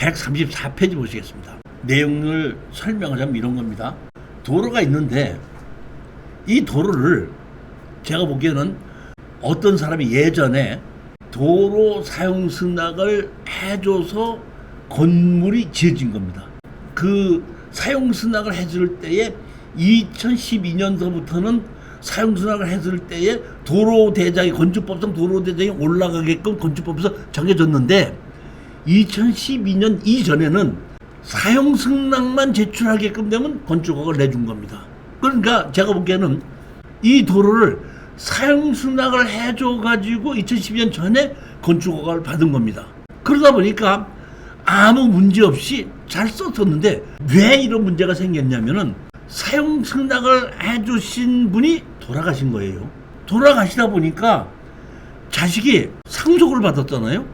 134페이지 보시겠습니다. 내용을 설명하자면 이런 겁니다. 도로가 있는데 이 도로를 제가 보기에는 어떤 사람이 예전에 도로 사용 승낙을 해줘서 건물이 지어진 겁니다. 그 사용 승낙을 해줄 때에 2012년도부터는 사용 승낙을 해줄 때에 도로 대장이 건축법상 도로 대장이 올라가게끔 건축법에서 정해졌는데 2012년 이전에는 사용 승낙만 제출하게끔 되면 건축허가를 내준 겁니다. 그러니까 제가 보기에는 이 도로를 사용 승낙을 해줘가지고 2012년 전에 건축허가를 받은 겁니다. 그러다 보니까 아무 문제 없이 잘 썼었는데 왜 이런 문제가 생겼냐면은 사용 승낙을 해주신 분이 돌아가신 거예요. 돌아가시다 보니까 자식이 상속을 받았잖아요.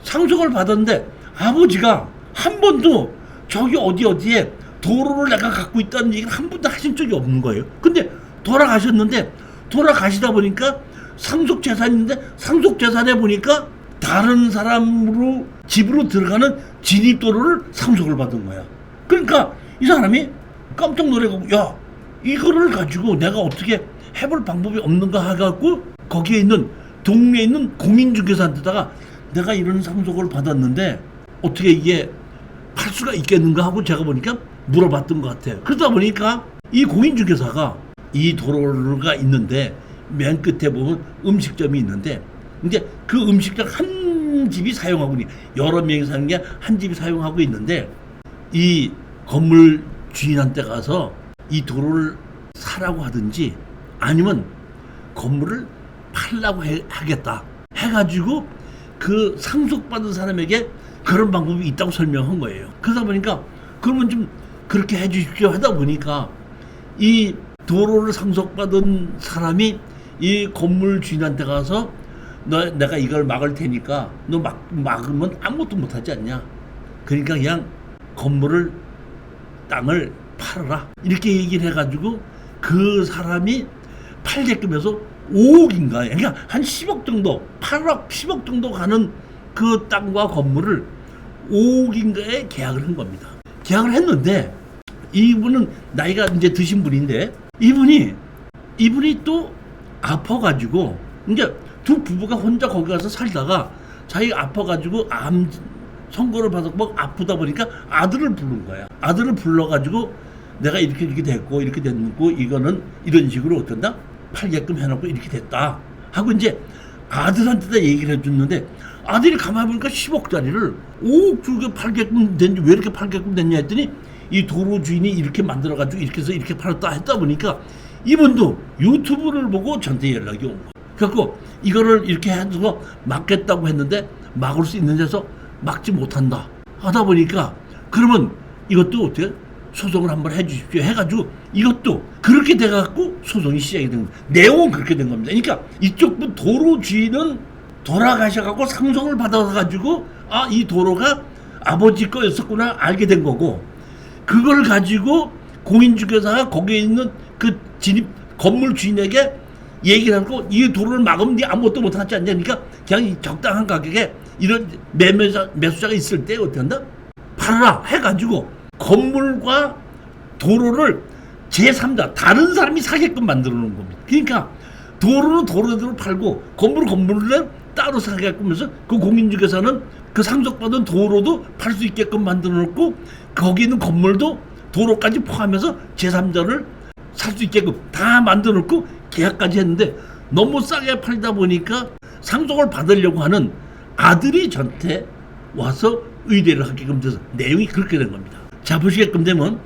상속을 받았는데 아버지가 한 번도 저기 어디에 도로를 내가 갖고 있다는 얘기를 한 번도 하신 적이 없는 거예요. 근데 돌아가셨는데 돌아가시다 보니까 상속 재산인데 상속 재산에 보니까 다른 사람으로 집으로 들어가는 진입도로를 상속을 받은 거야. 그러니까 이 사람이 깜짝 놀래고 야 이거를 가지고 내가 어떻게 해볼 방법이 없는가 해갖고 거기에 있는 동네에 있는 공인중개사한테다가 내가 이런 상속을 받았는데 어떻게 이게 팔 수가 있겠는가 하고 제가 보니까 물어봤던 것 같아요. 그러다 보니까 이 공인중개사가 이 도로가 있는데 맨 끝에 보면 음식점이 있는데 이제 그 음식점 한 집이 사용하고 여러 명이 사는 게 한 집이 사용하고 있는데 이 건물 주인한테 가서 이 도로를 사라고 하든지 아니면 건물을 팔라고 하겠다 해가지고 그 상속받은 사람에게 그런 방법이 있다고 설명한 거예요. 그러다 보니까 그러면 좀 그렇게 해주십시오 하다 보니까 이 도로를 상속받은 사람이 이 건물 주인한테 가서 내가 이걸 막을 테니까 너 막으면 아무것도 못하지 않냐. 그러니까 그냥 건물을 땅을 팔아라 이렇게 얘기를 해가지고 그 사람이 팔게끔 해서 5억인가 그러니까 한 10억 정도 8억 10억 정도 가는 그 땅과 건물을 5억인가에 계약을 한 겁니다. 계약을 했는데 이분은 나이가 이제 드신 분인데 이분이 또 아파가지고 이제 두 부부가 혼자 거기 가서 살다가 자기가 아파가지고 암 선고를 받았고 아프다 보니까 아들을 부른 거야. 아들을 불러가지고 내가 이렇게 됐고 이렇게 됐고 이거는 이런 식으로 어떤다 팔게끔 해놓고 이렇게 됐다 하고 이제 아들한테다 얘기를 해줬는데 아들이 가만히 보니까 10억짜리를 5억 주고 팔게끔 됐는지 왜 이렇게 팔게끔 됐냐 했더니 이 도로 주인이 이렇게 만들어가지고 이렇게 해서 이렇게 팔았다 했다 보니까 이분도 유튜브를 보고 저한테 연락이 온 거야. 그래갖고 이거를 이렇게 해서 막겠다고 했는데 막을 수 있는 데서 막지 못한다 하다 보니까 그러면 이것도 어떻게 소송을 한번 해주십시오 해가지고 이것도 그렇게 돼갖고 소송이 시작이 된 겁니다. 내용은 그렇게 된 겁니다. 그러니까 이쪽 도로 주인은 돌아가셔갖고 상속을 받아가지고 아 이 도로가 아버지 거였었구나 알게 된 거고 그걸 가지고 공인중개사가 거기에 있는 그 진입 건물 주인에게 얘기를 하고 이 도로를 막으면 네 아무것도 못하지 않냐. 그러니까 그냥 적당한 가격에 이런 매수자가 있을 때 어떻게 한다? 팔아라 해가지고 건물과 도로를 제3자 다른 사람이 사게끔 만들어 놓은 겁니다. 그러니까 도로는 도로대로 팔고 건물은 따로 사게끔 해서 그 공인중개사는 그 상속받은 도로도 팔 수 있게끔 만들어 놓고 거기 있는 건물도 도로까지 포함해서 제3자를 살 수 있게끔 다 만들어 놓고 계약까지 했는데 너무 싸게 팔다 보니까 상속을 받으려고 하는 아들이 저한테 와서 의뢰를 하게끔 돼서 내용이 그렇게 된 겁니다. 자 보시게끔 되면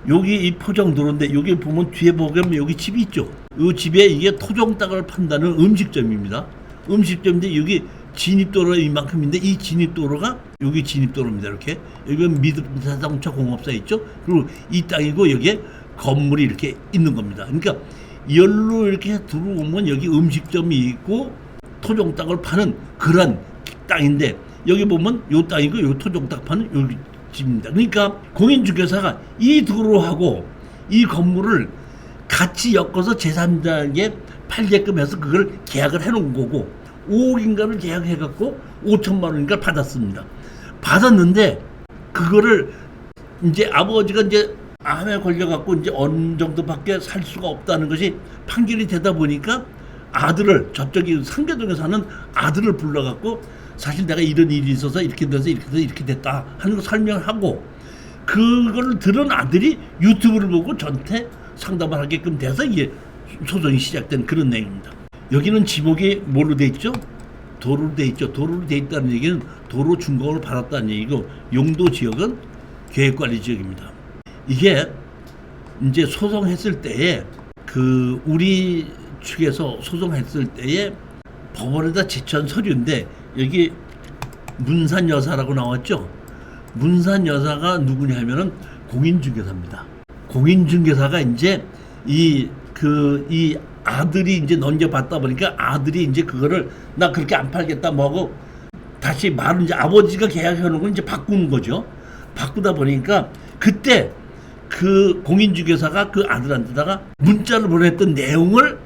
여기 이 포장도로인데 여기 보면 뒤에 보면 여기 집이 있죠. 이 집에 이게 토종 땅을 판다는 음식점입니다. 음식점인데 여기 진입도로가 이만큼인데 이 진입도로가 여기 진입도로입니다. 이렇게 여기 미드자동차 공업사 있죠. 그리고 이 땅이고 여기에 건물이 이렇게 있는 겁니다. 그러니까 열로 이렇게 들어오면 여기 음식점이 있고 토종 땅을 파는 그런 땅인데 여기 보면 요 땅이고 요 토종 땅 파는 여기 집입니다. 그러니까 공인중개사가 이 도로하고 이 건물을 같이 엮어서 제3자에게 팔게끔 해서 그걸 계약을 해놓은 거고 5억인가를 계약해갖고 5천만 원인가 받았습니다. 받았는데 그거를 이제 아버지가 이제 암에 걸려갖고 이제 어느 정도밖에 살 수가 없다는 것이 판결이 되다 보니까 아들을, 저쪽이 상계동에 사는 아들을 불러갖고 사실 내가 이런 일이 있어서 이렇게 돼서 이렇게 돼서 이렇게 됐다 하는 거 설명을 하고, 그걸 들은 아들이 유튜브를 보고 저한테 상담을 하게끔 돼서 이게 소송이 시작된 그런 내용입니다. 여기는 지목이 뭘로 돼 있죠? 도로로 돼 있죠. 도로로 돼 있다는 얘기는 도로 준공을 받았다는 얘기고, 용도 지역은 계획관리 지역입니다. 이게 이제 소송했을 때에 그 우리 측에서 소송했을 때에 법원에다 제출한 서류인데, 여기 문산 여사라고 나왔죠. 문산 여사가 누구냐 하면은 공인중개사입니다. 공인중개사가 이제 이 아들이 이제 넘겨받다 보니까 아들이 이제 그거를 나 그렇게 안 팔겠다 뭐하고 다시 말은 이제 아버지가 계약해놓은 걸 이제 바꾸는 거죠. 바꾸다 보니까 그때 그 공인중개사가 그 아들한테다가 문자를 보냈던 내용을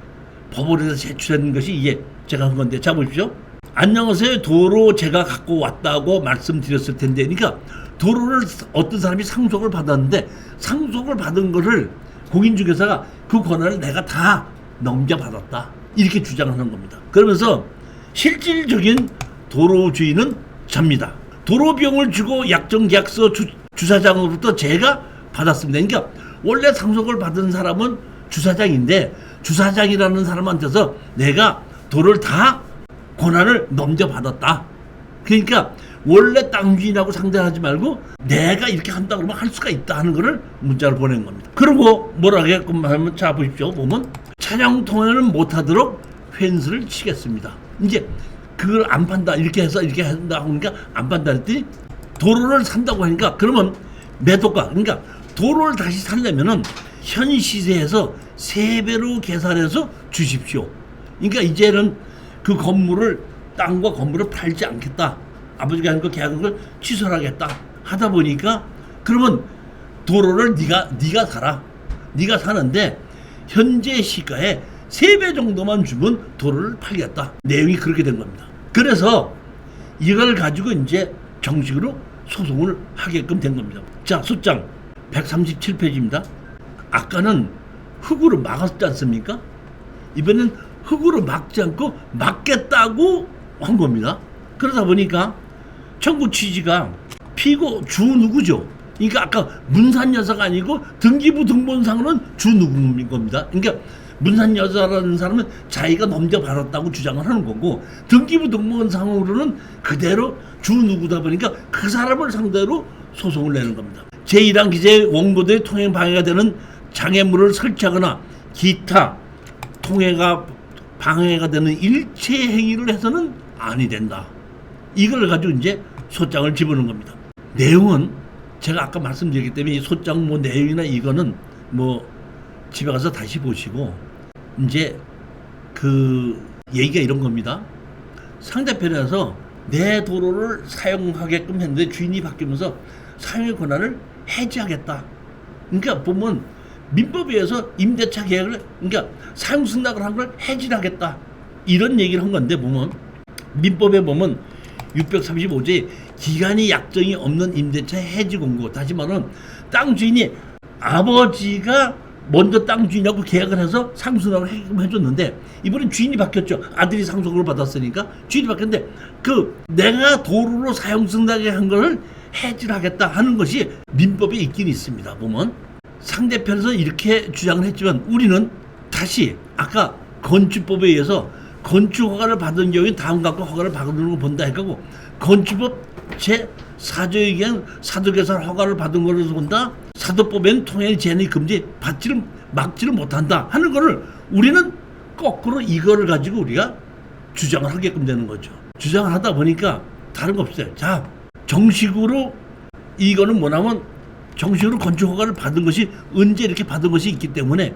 법원에서 제출한 것이 이게 제가 한 건데, 자 보십시오. 안녕하세요. 도로 제가 갖고 왔다고 말씀드렸을 텐데, 그러니까 도로를 어떤 사람이 상속을 받았는데 상속을 받은 거를 공인중개사가 그 권한을 내가 다 넘겨받았다 이렇게 주장하는 겁니다. 그러면서 실질적인 도로주인은 접니다. 도로비용을 주고 약정계약서 주사장으로부터 제가 받았습니다. 그러니까 원래 상속을 받은 사람은 주사장인데 주사장이라는 사람한테서 내가 도를 다 권한을 넘겨받았다. 그러니까 원래 땅 주인하고 상대하지 말고 내가 이렇게 한다 그러면 할 수가 있다 하는 거를 문자를 보낸 겁니다. 그리고 뭐라고 하면 자 보십시오. 보면 차량 통행을 못하도록 펜스를 치겠습니다. 이제 그걸 안 판다 이렇게 해서 이렇게 한다 하니까 안 판다 했더니 도로를 산다고 하니까 그러면 매도가, 그러니까 도로를 다시 살려면은 현 시세에서 3배로 계산해서 주십시오. 그러니까 이제는 그 건물을, 땅과 건물을 팔지 않겠다. 아버지가 한 거 계약한 걸 취소하겠다 하다 보니까 그러면 도로를 네가 사라. 네가 사는데 현재 시가에 3배 정도만 주면 도로를 팔겠다. 내용이 그렇게 된 겁니다. 그래서 이걸 가지고 이제 정식으로 소송을 하게끔 된 겁니다. 자, 소장 137페이지입니다. 아까는 흙으로 막았지 않습니까? 이번엔 흙으로 막지 않고 막겠다고 한 겁니다. 그러다 보니까 청구 취지가 피고 주 누구죠? 그러니까 아까 문산 여사가 아니고 등기부 등본상으로는 주 누구인 겁니다. 그러니까 문산 여사라는 사람은 자기가 넘겨받았다고 주장을 하는 거고, 등기부 등본상으로는 그대로 주 누구다 보니까 그 사람을 상대로 소송을 내는 겁니다. 제1항 기재의 원고들의 통행 방해가 되는 장애물을 설치하거나 기타 통행가 방해가 되는 일체 행위를 해서는 아니 된다. 이걸 가지고 이제 소장을 집어넣은 겁니다. 내용은 제가 아까 말씀드렸기 때문에 이 소장 뭐 내용이나 이거는 뭐 집에 가서 다시 보시고, 이제 그 얘기가 이런 겁니다. 상대편에서 내 도로를 사용하게끔 했는데 주인이 바뀌면서 사용의 권한을 해지하겠다. 그러니까 보면 민법에 의해서 임대차 계약을, 그러니까 사용 승낙을 한 걸 해지하겠다 이런 얘기를 한 건데, 보면 민법에 보면 635조에 기간이 약정이 없는 임대차 해지 공고, 다시 말하면 땅 주인이 아버지가 먼저 땅 주인하고 계약을 해서 상승을 해줬는데 이번엔 주인이 바뀌었죠. 아들이 상속을 받았으니까 주인이 바뀌었는데 그 내가 도로로 사용 승낙을 한 거를 해지를 하겠다 하는 것이 민법에 있긴 있습니다. 보면 상대편에서 이렇게 주장을 했지만 우리는 다시 아까 건축법에 의해서 건축 허가를 받은 경우에 다음 각각 허가를 받는 걸 본다 했고, 건축법 제4조에 의한 사도개설 허가를 받은 걸로 본다. 사도법에는 통행 제한이 금지 막지를 못한다 하는 거를 우리는 거꾸로 이거를 가지고 우리가 주장을 하게끔 되는 거죠. 주장을 하다 보니까 다른 거 없어요. 자, 정식으로 이거는 뭐냐면 정식으로 건축 허가를 받은 것이 언제 이렇게 받은 것이 있기 때문에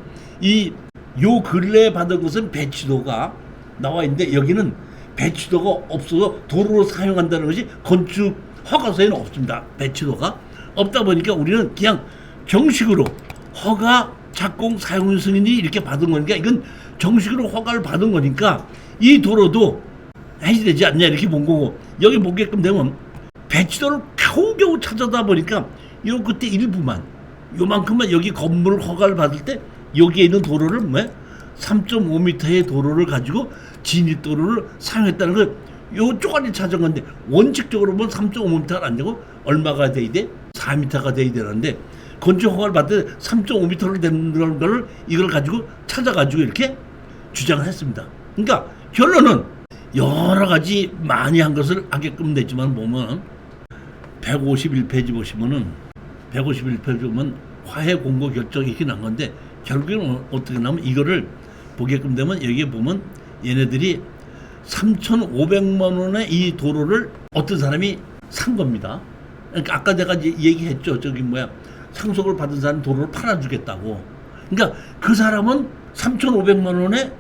요 근래에 받은 것은 배치도가 나와 있는데 여기는 배치도가 없어서 도로로 사용한다는 것이 건축 허가서에는 없습니다. 배치도가 없다 보니까 우리는 그냥 정식으로 허가 착공 사용 승인이 이렇게 받은 거니까 이건 정식으로 허가를 받은 거니까 이 도로도 해지되지 않냐 이렇게 본 거고, 여기 보게끔 되면 배치도를 겨우겨우 찾아다 보니까 요 그때 일부만 요만큼만 여기 건물 허가를 받을 때 여기에 있는 도로를 3.5m의 도로를 가지고 진입도로를 사용했다는 걸 요 쪼가리 찾은 건데 원칙적으로 보면 3.5m가 안 되고 얼마가 돼야 돼? 4m가 돼야 되는데 건축 허가를 받을 때 3.5m를 되는 걸 이걸 가지고 찾아가지고 이렇게 주장을 했습니다. 그러니까 결론은 여러 가지 많이 한 것을 하게끔 됐지만 보면 151페이지 보시면은 151페이지 보면 화해 공고 결정이 이렇게 난 건데 결국에는 어떻게 나면 이거를 보게끔 되면 여기에 보면 얘네들이 3,500만 원의 이 도로를 어떤 사람이 산 겁니다. 그러니까 아까 내가 얘기했죠. 상속을 받은 사람 도로를 팔아주겠다고. 그러니까 그 사람은 3,500만 원에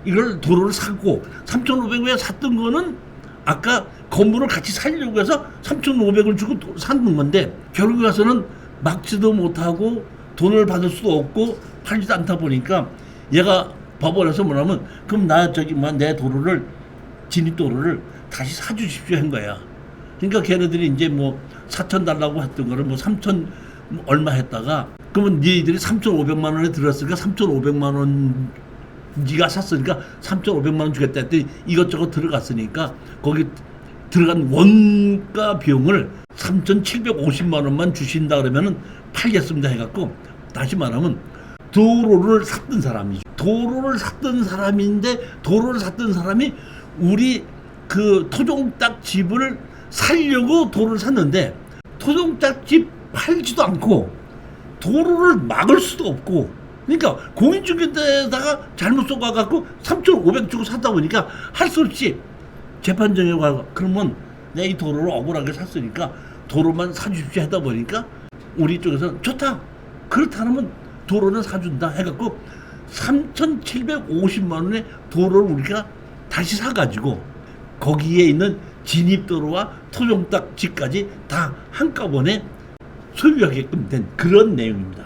이걸 도로를 사고 3,500원에 샀던 거는 아까 건물을 같이 살려고 해서 3,500을 주고 사는 건데 결국에 가서는 막지도 못하고 돈을 받을 수도 없고 팔지도 않다 보니까 얘가 법원에서 뭐냐면 그럼 내 도로를 진입도로를 다시 사주십시오 한 거야. 그러니까 걔네들이 이제 4천 달라고 했던 거를 3천 얼마 했다가 그러면 니들이 3,500만 원에 들었으니까 3,500만 원 네가 샀으니까 3,500만 원 주겠다 했더니 이것저것 들어갔으니까 거기 들어간 원가 비용을 3,750만 원만 주신다 그러면은 팔겠습니다 해갖고 다시 말하면 도로를 샀던 사람이죠. 도로를 샀던 사람이 우리 그 토종닭 집을 살려고 도로를 샀는데 토종닭 집 팔지도 않고 도로를 막을 수도 없고 그러니까 공인중개사에다가 잘못 쏘가갖고 3,500 주고 샀다 보니까 할 수 없이 재판정에 가 그러면 내가 이 도로를 억울하게 샀으니까 도로만 사주십시오 하다 보니까 우리 쪽에서 좋다 그렇다면 도로는 사준다 해갖고 3,750만 원의 도로를 우리가 다시 사가지고 거기에 있는 진입도로와 토종닭 집까지 다 한꺼번에 소유하게끔 된 그런 내용입니다.